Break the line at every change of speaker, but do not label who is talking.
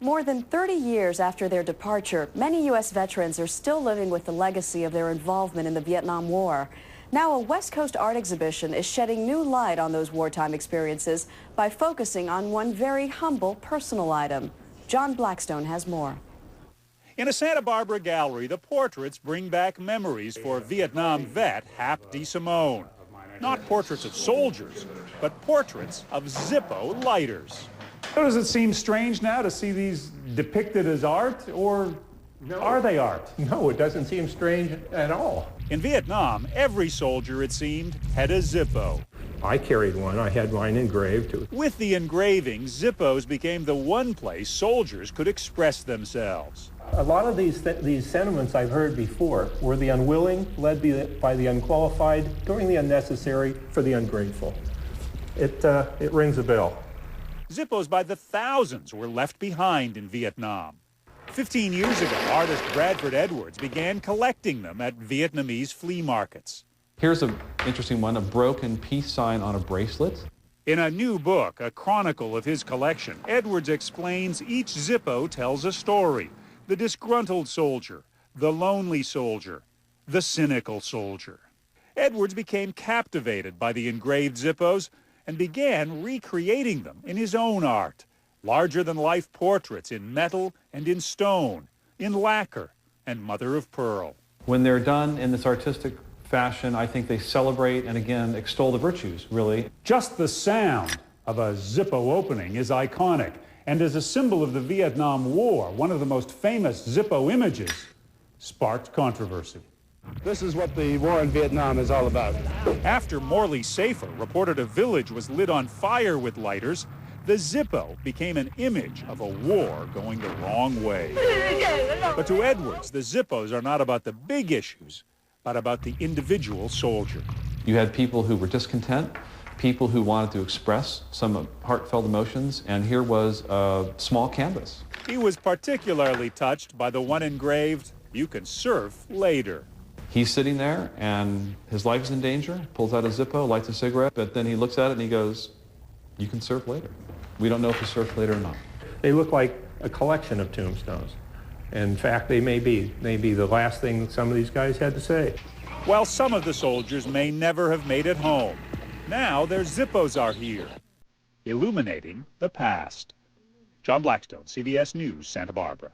More than 30 years after their departure, many U.S. veterans are still living with the legacy of their involvement in the Vietnam War. Now, a West Coast art exhibition is shedding new light on those wartime experiences by focusing on one very humble personal item. John Blackstone has more.
In a Santa Barbara gallery, the portraits bring back memories for Vietnam vet Hap DeSimone. Not portraits of soldiers, but portraits of Zippo lighters. So does it seem strange now to see these depicted as art, or are they art?
No, it doesn't seem strange at all.
In Vietnam, every soldier, it seemed, had a Zippo.
I carried one. I had mine engraved.
With the engraving, Zippos became the one place soldiers could express themselves.
A lot of these sentiments I've heard before were the unwilling, led by the unqualified, doing the unnecessary for the ungrateful. It rings a bell.
Zippos by the thousands were left behind in Vietnam. 15 years ago, artist Bradford Edwards began collecting them at Vietnamese flea markets.
Here's an interesting one, a broken peace sign on a bracelet.
In a new book, a chronicle of his collection, Edwards explains each Zippo tells a story. The disgruntled soldier, the lonely soldier, the cynical soldier. Edwards became captivated by the engraved Zippos and began recreating them in his own art. Larger-than-life portraits in metal and in stone, in lacquer and mother-of-pearl.
When they're done in this artistic fashion, I think they celebrate and again extol the virtues, really.
Just the sound of a Zippo opening is iconic, and as a symbol of the Vietnam War, one of the most famous Zippo images sparked controversy.
This is what the war in Vietnam is all about.
After Morley Safer reported a village was lit on fire with lighters, the Zippo became an image of a war going the wrong way. But to Edwards, the Zippos are not about the big issues, but about the individual soldier.
You had people who were discontent, people who wanted to express some heartfelt emotions, and here was a small canvas.
He was particularly touched by the one engraved, "You can surf later."
He's sitting there, and his life is in danger, pulls out a Zippo, lights a cigarette, but then he looks at it and he goes, "You can surf later." We don't know if he surfed later or not.
They look like a collection of tombstones. In fact, they may be the last thing some of these guys had to say.
While some of the soldiers may never have made it home, now their Zippos are here, illuminating the past. John Blackstone, CBS News, Santa Barbara.